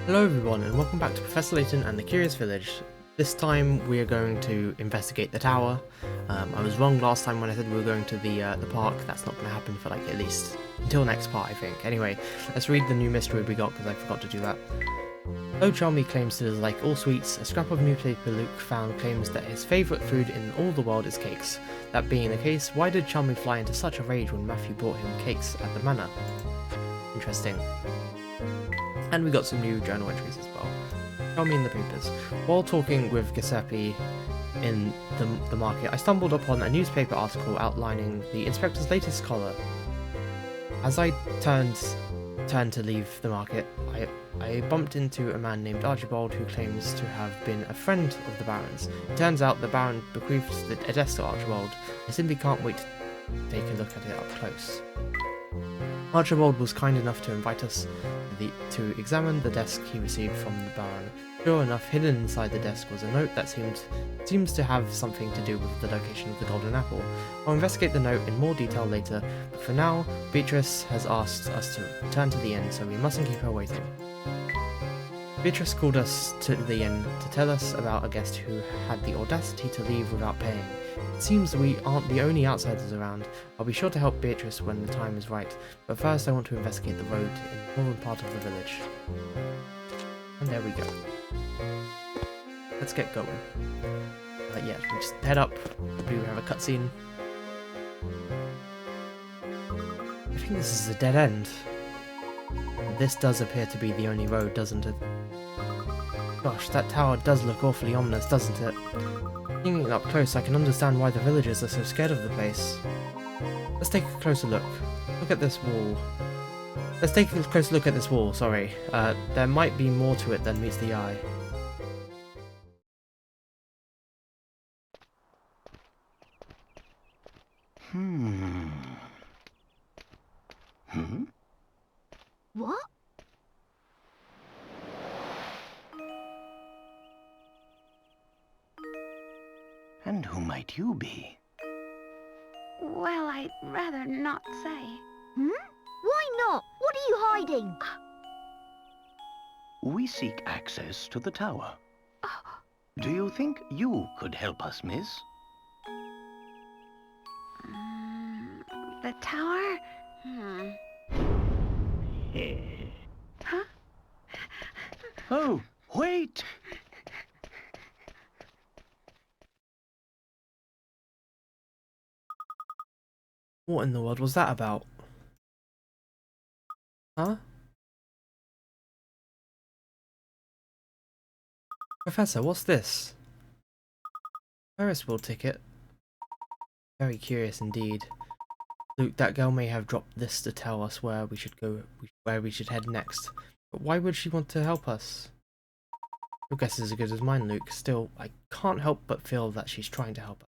Hello everyone and welcome back to Professor Layton and the Curious Village. This time we are going to investigate the tower. I was wrong last time when I said we were going to the park. That's not going to happen for like at least until next part, I think. Anyway, let's read the new mystery we got because I forgot to do that. Though Charmy claims to like all sweets, a scrap of newspaper Luke found claims that his favourite food in all the world is cakes. That being the case, why did Charmy fly into such a rage when Matthew brought him cakes at the manor? Interesting. And we got some new journal entries as well. Tell me in the papers. While talking with Giuseppe in the market, I stumbled upon a newspaper article outlining the inspector's latest collar. As I turned to leave the market, I bumped into a man named Archibald who claims to have been a friend of the Baron's. It turns out the Baron bequeathed a desk to Archibald. I simply can't wait to take a look at it up close. Archibald was kind enough to invite us to examine the desk he received from the Baron. Sure enough, hidden inside the desk was a note that seems to have something to do with the location of the Golden Apple. I'll investigate the note in more detail later, but for now, Beatrice has asked us to return to the inn, so we mustn't keep her waiting. Beatrice called us to the inn to tell us about a guest who had the audacity to leave without paying. It seems we aren't the only outsiders around. I'll be sure to help Beatrice when the time is right, but first I want to investigate the road in the northern part of the village. And there we go. Let's get going. Yeah, we just head up. Maybe we have a cutscene. I think this is a dead end. This does appear to be the only road, doesn't it? Gosh, that tower does look awfully ominous, doesn't it? Seeing it up close, I can understand why the villagers are so scared of the place. Let's take a closer look. Look at this wall. Let's take a closer look at this wall, sorry. There might be more to it than meets the eye. What? And who might you be? Well, I'd rather not say. Why not? What are you hiding? We seek access to the tower. Do you think you could help us, miss? The tower? Huh? Oh, wait! What in the world was that about? Huh? Professor, what's this? Ferris wheel ticket. Very curious indeed. Luke, that girl may have dropped this to tell us where we should go, where we should head next. But why would she want to help us? Your guess is as good as mine, Luke. Still, I can't help but feel that she's trying to help us.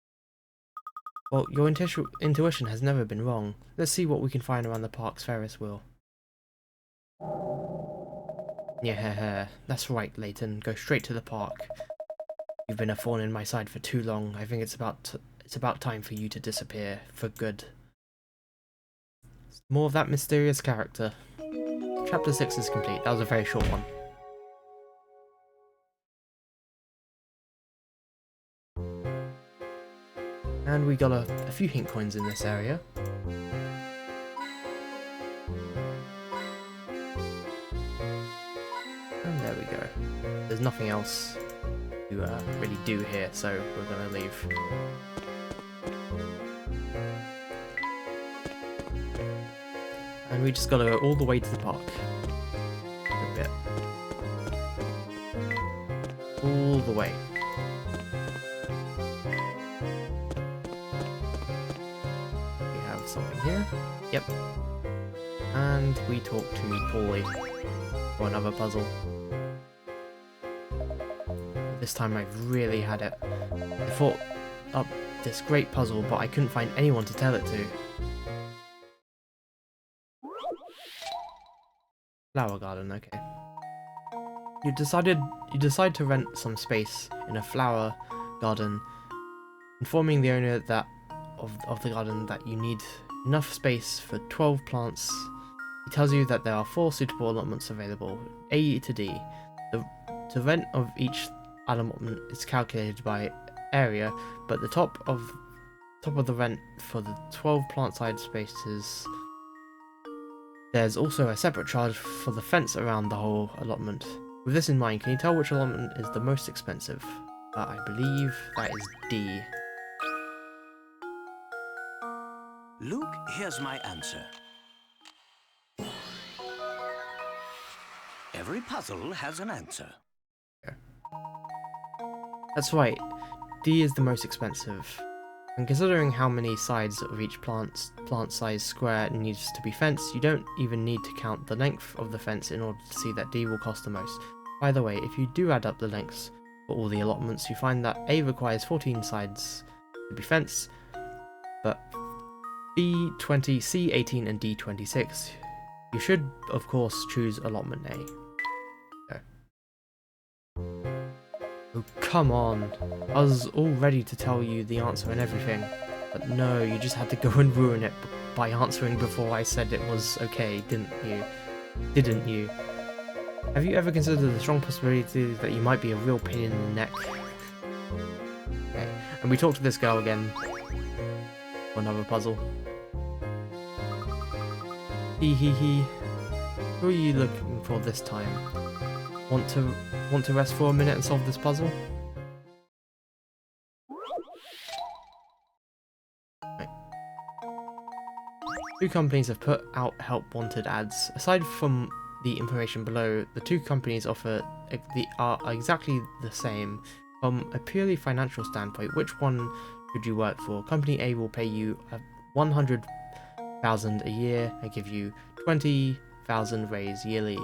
Well, your intuition has never been wrong. Let's see what we can find around the park's Ferris wheel. Yeah, that's right, Layton. Go straight to the park. You've been a thorn in my side for too long. I think it's about time for you to disappear for good. More of that mysterious character. Chapter 6 is complete. That was a very short one. And we got a few hint coins in this area. And there we go. There's nothing else to really do here, so we're gonna leave. And we just gotta go all the way to the park. A bit. All the way. We have something here. Yep. And we talk to Paulie for another puzzle. This time I've really had it. I thought up this great puzzle, but I couldn't find anyone to tell it to. Flower garden, okay. You decide to rent some space in a flower garden, informing the owner that of the garden that you need enough space for 12 plants He tells you that there are 4 suitable allotments available, A to D. The rent of each allotment is calculated by area, but the top of the rent for the 12 plant-side spaces. There's also a separate charge for the fence around the whole allotment. With this in mind, can you tell which allotment is the most expensive? I believe that is D. Luke, here's my answer. Every puzzle has an answer. That's right, D is the most expensive. And considering how many sides of each plant-sized square needs to be fenced, you don't even need to count the length of the fence in order to see that D will cost the most. By the way, if you do add up the lengths for all the allotments, you find that A requires 14 sides to be fenced, but B 20, C 18 and D 26. You should, of course, choose allotment A. Oh, come on. I was all ready to tell you the answer and everything, but no, you just had to go and ruin it by answering before I said it was okay, didn't you? Didn't you? Have you ever considered the strong possibility that you might be a real pain in the neck? Okay, and we talked to this girl again for another puzzle. Hee hee hee. Who are you looking for this time? Want to rest for a minute and solve this puzzle? Right. 2 companies have put out help wanted ads. Aside from the information below, the 2 companies are exactly the same. From a purely financial standpoint, which one should you work for? Company A will pay you 100,000 a year and give you 20,000 raise yearly.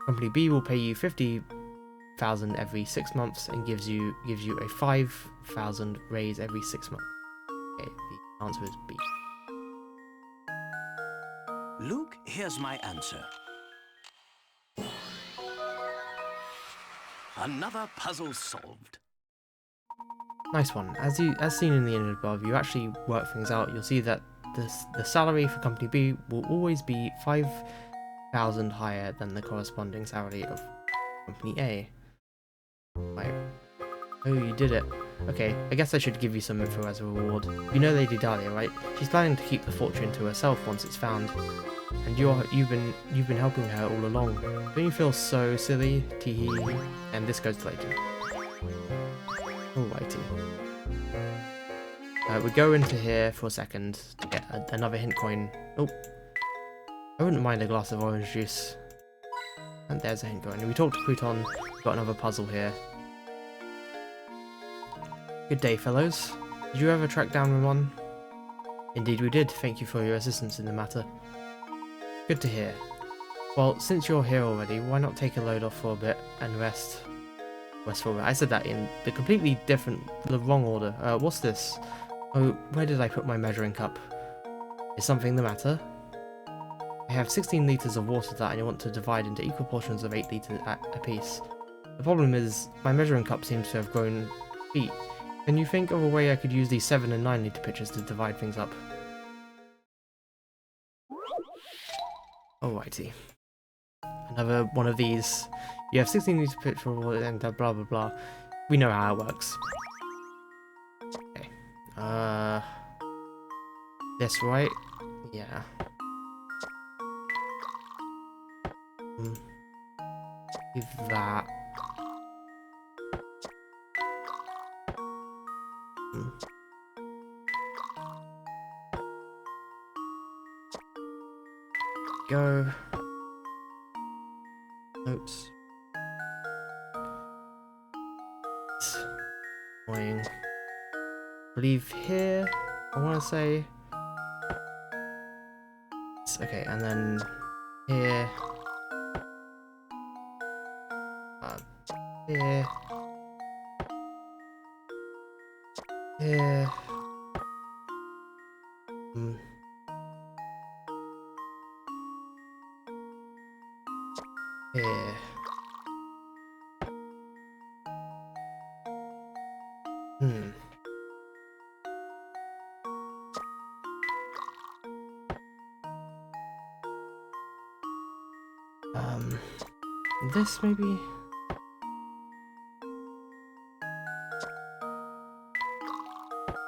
Company B will pay you 50,000 every 6 months and gives you a 5,000 raise every 6 months. Okay, the answer is B. Luke, here's my answer. Another puzzle solved. Nice one. As seen in the image above, you actually work things out. You'll see that the salary for Company B will always be 5,000 higher than the corresponding salary of Company A. Right. Oh, you did it. Okay, I guess I should give you some info as a reward. You know Lady Dahlia, right? She's planning to keep the fortune to herself once it's found, and you've been helping her all along. Don't you feel so silly? Teehee. And this goes to Layton. Alrighty. We go into here for a second to get another hint coin. Oh, I wouldn't mind a glass of orange juice. And there's a hint coin. We talked to Pluton. We've got another puzzle here. Good day, fellows. Did you ever track down Ramon? Indeed we did. Thank you for your assistance in the matter. Good to hear. Well, since you're here already, why not take a load off for a bit and rest? Rest for a bit. I said that in the wrong order. What's this? Oh, where did I put my measuring cup? Is something the matter? I have 16 litres of water that I want to divide into equal portions of 8 litres apiece. The problem is, my measuring cup seems to have grown feet. Can you think of a way I could use these 7 and 9 litre pitchers to divide things up? Alrighty. Another one of these. You have 16 litre pitcher and blah blah blah. We know how it works. Okay. This right? Yeah. Give that. Go. Oops. Annoying. Leave here. I want to say. Okay, and then here. Here. Here. Here. this maybe?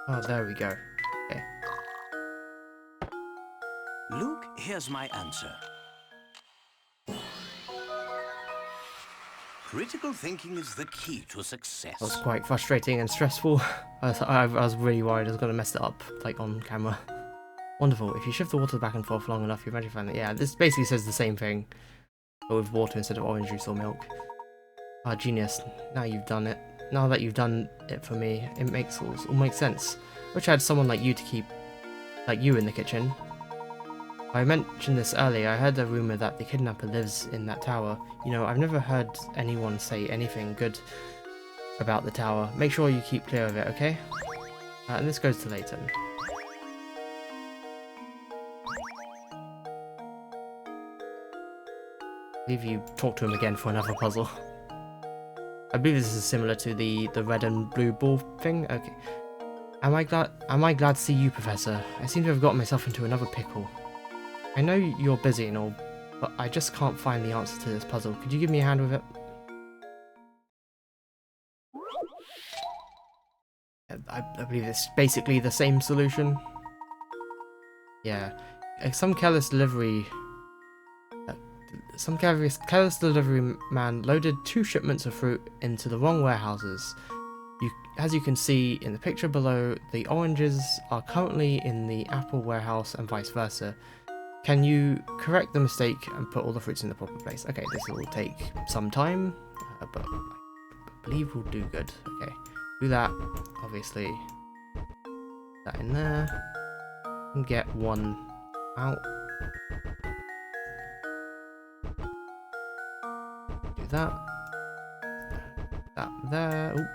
Oh, there we go. Okay. Luke, here's my answer. Critical thinking is the key to success. That was quite frustrating and stressful. I was really worried I was going to mess it up, like on camera. Wonderful. If you shift the water back and forth long enough, you eventually find that. Yeah, this basically says the same thing, but with water instead of orange juice or milk. Ah, genius. Now you've done it. Now that you've done it for me, it makes all makes sense. Wish I had someone like you to keep, like you in the kitchen. I mentioned this earlier. I heard a rumor that the kidnapper lives in that tower. You know, I've never heard anyone say anything good about the tower. Make sure you keep clear of it, okay? And this goes to Layton. I believe you talk to him again for another puzzle. I believe this is similar to the red and blue ball thing. Okay. Am I glad to see you, Professor? I seem to have gotten myself into another pickle. I know you're busy and all, but I just can't find the answer to this puzzle. Could you give me a hand with it? I believe it's basically the same solution. Yeah. Some careless delivery man loaded 2 shipments of fruit into the wrong warehouses. As you can see in the picture below, the oranges are currently in the apple warehouse and vice versa. Can you correct the mistake and put all the fruits in the proper place? Okay, this will take some time, but I believe we'll do good. Okay, do that, obviously. That in there. And get one out. Do that. That there. Oop.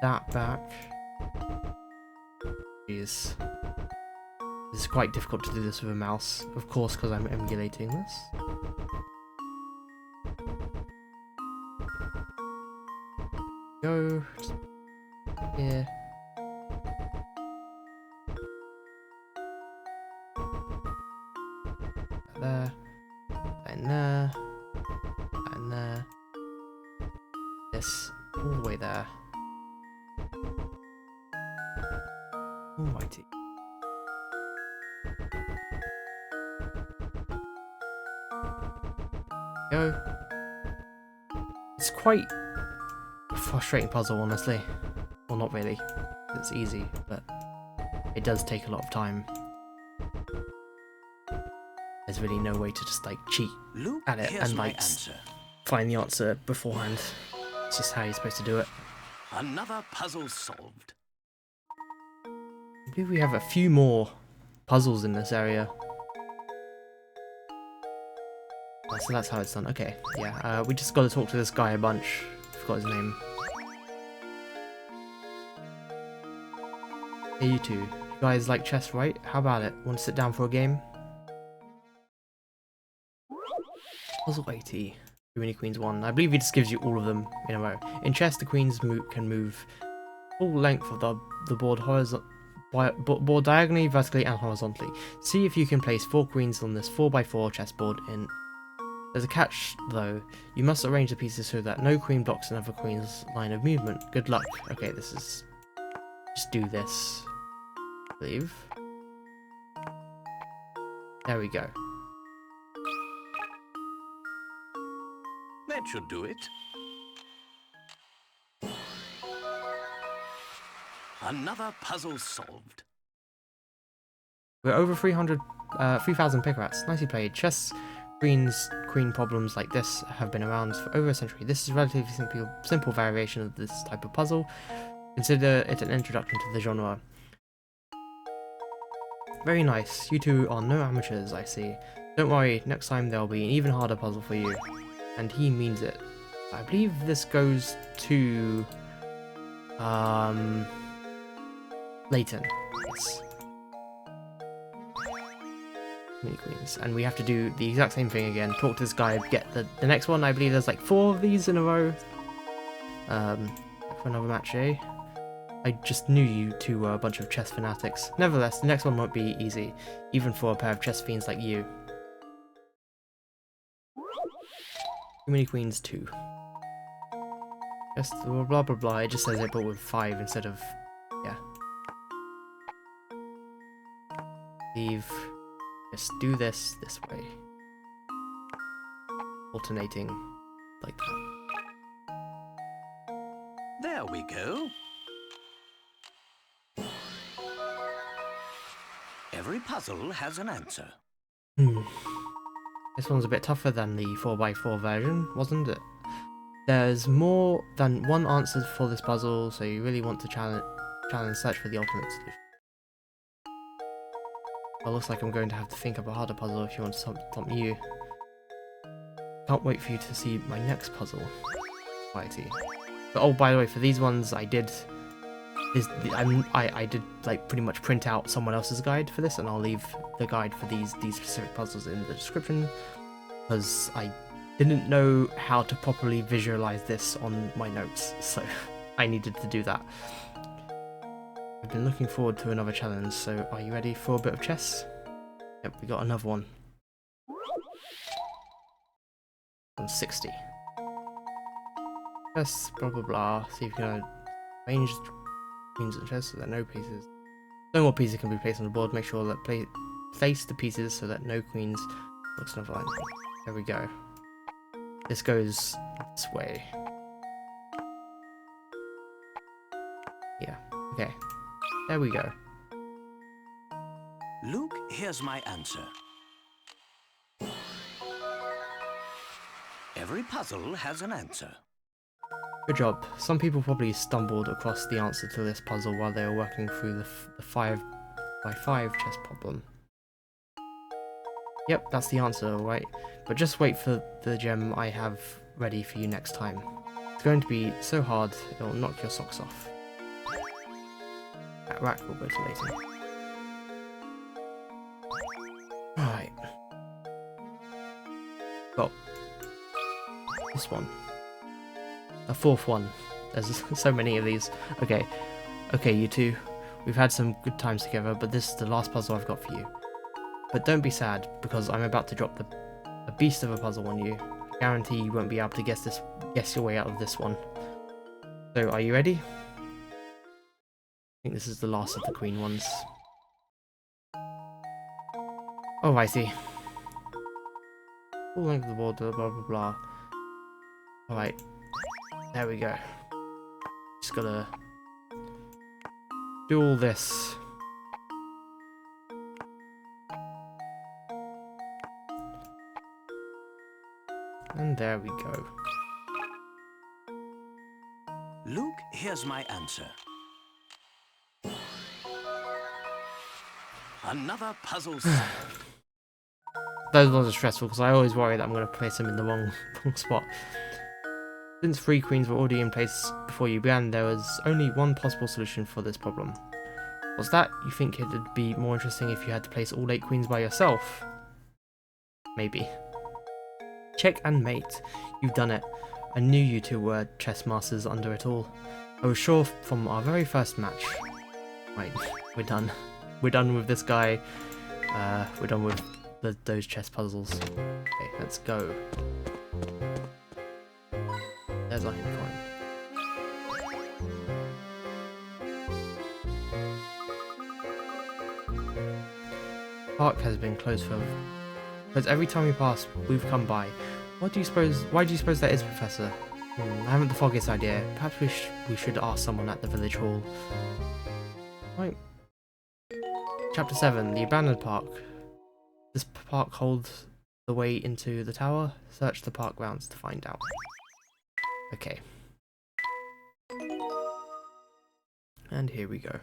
That back. Jeez. This is quite difficult to do this with a mouse, of course, because I'm emulating this. Go. Here. There. And there. And there. This all the way there. Almighty. Go. It's quite a frustrating puzzle, honestly. Well, not really. It's easy, but it does take a lot of time. There's really no way to just like cheat Luke, at it here's and my like answer. find the answer beforehand. It's just how you're supposed to do it. Another puzzle solved. I believe we have a few more puzzles in this area. Oh, so that's how it's done. Okay, yeah. We just got to talk to this guy a bunch. Forgot his name. Hey, you two. You guys like chess, right? How about it? Want to sit down for a game? Puzzle 80. Too many queens 1. I believe he just gives you all of them in a row. In chess, the queens can move full length of the board board diagonally, vertically, and horizontally. See if you can place 4 queens on this 4x4 chessboard in. There's a catch, though. You must arrange the pieces so that no queen blocks another queen's line of movement. Good luck. Okay, this is... Just do this. I believe. There we go. That should do it. Another puzzle solved. We're over 3,000 pick rats. Nicely played. Chess queen problems like this have been around for over a century. This is a relatively simple variation of this type of puzzle. Consider it an introduction to the genre. Very nice. You two are no amateurs, I see. Don't worry, next time there'll be an even harder puzzle for you. And he means it. I believe this goes to... Layton. Yes. Mini queens. And we have to do the exact same thing again. Talk to this guy, get the next one. I believe there's like 4 of these in a row. For another match, eh? I just knew you two were a bunch of chess fanatics. Nevertheless, the next one won't be easy, even for a pair of chess fiends like you. Too many queens, 2. Just blah blah blah blah, it just says it but with 5 instead of... yeah. Leave. Just do this way. Alternating like that. There we go. Every puzzle has an answer. This one's a bit tougher than the 4x4 version, wasn't it? There's more than one answer for this puzzle, so you really want to challenge search for the ultimate solution. Well, looks like I'm going to have to think up a harder puzzle if you want to stop you. Can't wait for you to see my next puzzle. Mighty. But oh, by the way, for these ones, I did like pretty much print out someone else's guide for this, and I'll leave the guide for these specific puzzles in the description, because I didn't know how to properly visualize this on my notes, so I needed to do that. I've been looking forward to another challenge, so are you ready for a bit of chess? Yep, we got another one. On 60. Chess, blah blah blah. See if you can arrange queens and chess so that no pieces. No more pieces can be placed on the board. Make sure that place the pieces so that no queens looks another line. There we go. This goes this way. Yeah. Okay. There we go. Luke, here's my answer. Every puzzle has an answer. Good job. Some people probably stumbled across the answer to this puzzle while they were working through the 5x5 chess problem. Yep, that's the answer, alright. But just wait for the gem I have ready for you next time. It's going to be so hard, it'll knock your socks off. That rack will go to Layton. Alright. Well, this one. A 4th one. There's so many of these. Okay. Okay, you two. We've had some good times together, but this is the last puzzle I've got for you. But don't be sad, because I'm about to drop a beast of a puzzle on you. I guarantee you won't be able to guess your way out of this one. So, are you ready? I think this is the last of the queen ones. Oh, I see. Full length of the board, blah blah blah. Alright. There we go. Just gotta do all this. And there we go. Luke, here's my answer. Another puzzle solved. Those ones are stressful because I always worry that I'm going to place them in the wrong spot. Since 3 queens were already in place before you began, there was only one possible solution for this problem. Was that you think it'd be more interesting if you had to place all 8 queens by yourself? Maybe. Check and mate. You've done it. I knew you two were chess masters under it all. I was sure from our very first match. Right, we're done. We're done with this guy. We're done with those chess puzzles. Okay, let's go. There's our hint coin. Park has been closed for... because every time we pass, we've come by. Why do you suppose that is, Professor? I haven't the foggiest idea. Perhaps we should ask someone at the village hall. Right. Chapter 7, the abandoned park. This park holds the way into the tower. Search the park grounds to find out. Okay. And here we go.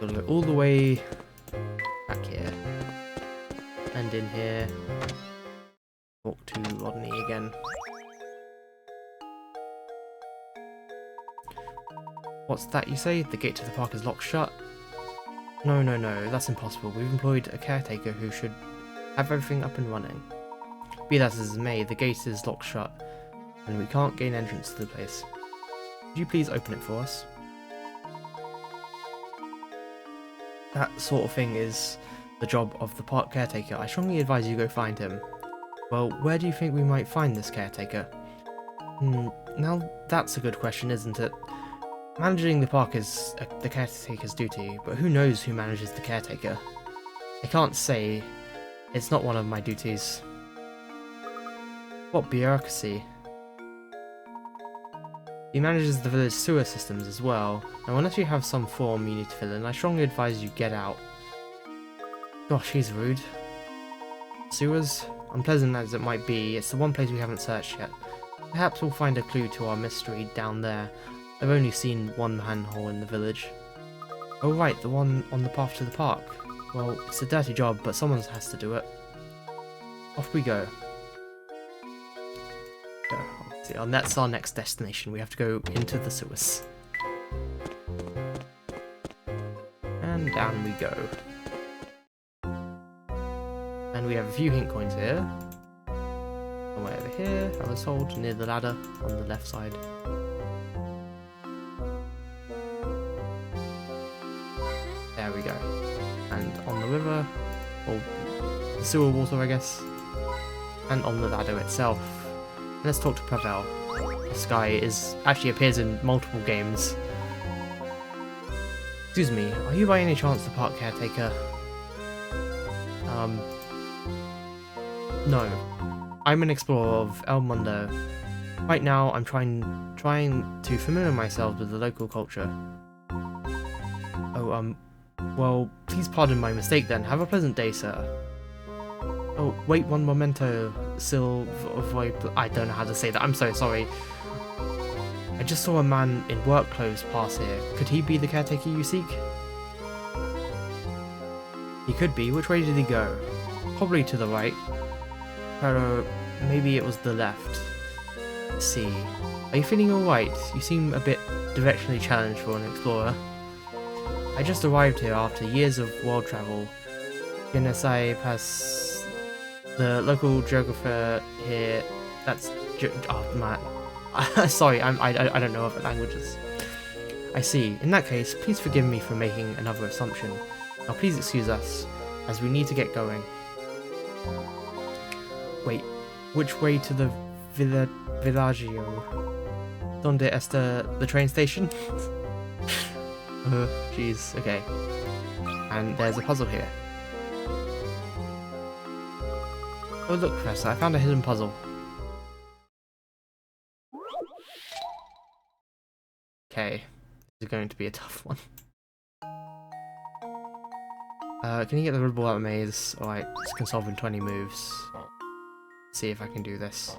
Gotta go all the way back here. And in here. Talk to Rodney again. What's that you say? The gate to the park is locked shut? No, that's impossible. We've employed a caretaker who should have everything up and running. Be that as it may, the gate is locked shut, and we can't gain entrance to the place. Could you please open it for us? That sort of thing is the job of the park caretaker. I strongly advise you go find him. Well, where do you think we might find this caretaker? Now that's a good question, isn't it? Managing the park is the caretaker's duty, but who knows who manages the caretaker? I can't say. It's not one of my duties. What bureaucracy? He manages the village sewer systems as well. Now, unless you have some form you need to fill in, I strongly advise you get out. Gosh, he's rude. Sewers? Unpleasant as it might be, it's the one place we haven't searched yet. Perhaps we'll find a clue to our mystery down there. I've only seen one manhole in the village. Oh right, the one on the path to the park. Well, it's a dirty job, but someone has to do it. Off we go. And that's our next destination. We have to go into the sewers. And down we go. And we have a few hint coins here. Somewhere over here, I was told, near the ladder on the left side. There we go. And on the river, or the sewer water, I guess. And on the ladder itself. Let's talk to Pavel. This guy actually appears in multiple games. Excuse me, are you by any chance the park caretaker? No. I'm an explorer of El Mundo. Right now, I'm trying to familiar myself with the local culture. Oh, well, please pardon my mistake then. Have a pleasant day, sir. Oh, wait one momento, I don't know how to say that, I'm so sorry. I just saw a man in work clothes pass here. Could he be the caretaker you seek? He could be. Which way did he go? Probably to the right. Pero maybe it was the left. Let's see. Are you feeling alright? You seem a bit directionally challenged for an explorer. I just arrived here after years of world travel. Genesai pass. The local geographer here, oh man, sorry, I don't know other languages. I see. In that case, please forgive me for making another assumption. Now please excuse us, as we need to get going. Wait, which way to the Villaggio? Donde está the train station? Jeez, okay. And there's a puzzle here. Oh look, Professor, I found a hidden puzzle. Okay, this is going to be a tough one. Can you get the riddle out of the maze? Alright, this can solve in 20 moves. Let's see if I can do this.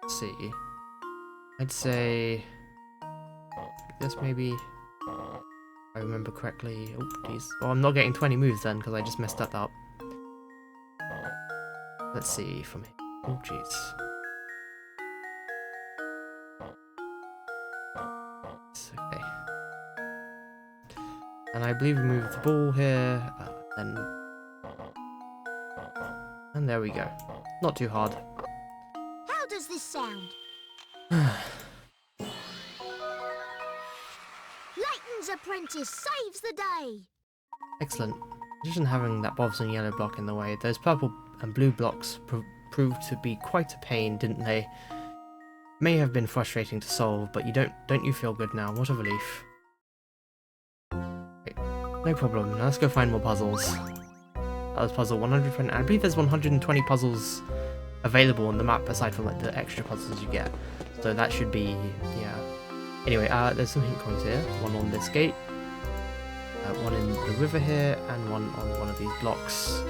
Let's see. I'd say this maybe, if I remember correctly. Oh, jeez. Well, I'm not getting 20 moves then because I just messed that up. Let's see from here. Oh, jeez. Okay. And I believe we move the ball here, and there we go. Not too hard. How does this sound? Layton's apprentice saves the day! Excellent. Just in having that bothersome yellow block in the way, those purple and blue blocks proved to be quite a pain, didn't they? May have been frustrating to solve, but don't you feel good now? What a relief. Okay, no problem. Now let's go find more puzzles. That was puzzle 120. I believe there's 120 puzzles available on the map aside from like the extra puzzles you get. So that should be, yeah. Anyway, there's some hint coins here. One on this gate, one in the river here, and one on one of these blocks.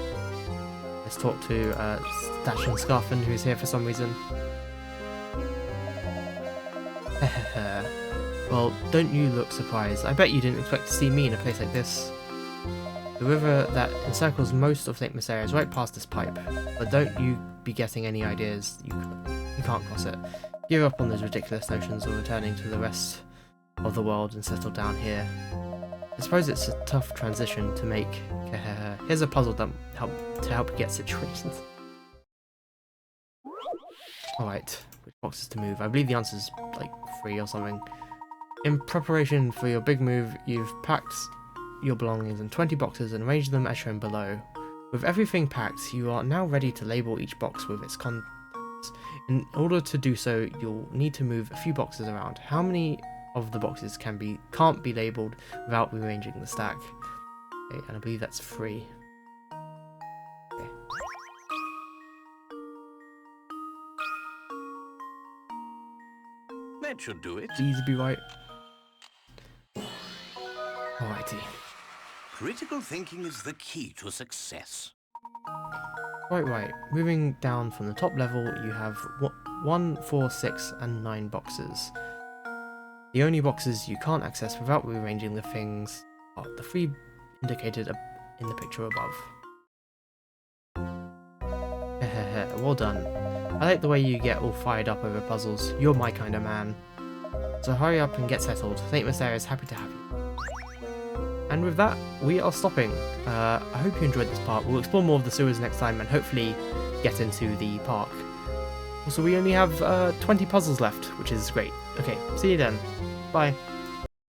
Let's talk to Stash and Scarfin, who's here for some reason. Well, don't you look surprised. I bet you didn't expect to see me in a place like this. The river that encircles most of St. Messere is right past this pipe, but don't you be getting any ideas. You can't cross it. Give up on those ridiculous notions of returning to the rest of the world and settle down here. I suppose it's a tough transition to make. Here's a puzzle to help you get situated. Alright, which boxes to move? I believe the answer is like 3 or something. In preparation for your big move, you've packed your belongings in 20 boxes and arranged them as shown below. With everything packed, you are now ready to label each box with its contents. In order to do so, you'll need to move a few boxes around. How many of the boxes can't be labelled without rearranging the stack? Okay, and I believe that's 3. Okay. That should do it. Please be right. Alrighty. Critical thinking is the key to success. Right. Moving down from the top level, you have 1, 4, 6, and 9 boxes. The only boxes you can't access without rearranging the things are the 3 indicated in the picture above. Well done. I like the way you get all fired up over puzzles. You're my kind of man. So hurry up and get settled. St. Mysteria is happy to have you. And with that, we are stopping. I hope you enjoyed this part. We'll explore more of the sewers next time and hopefully get into the park. Also, we only have 20 puzzles left, which is great. Okay, see you then. Bye.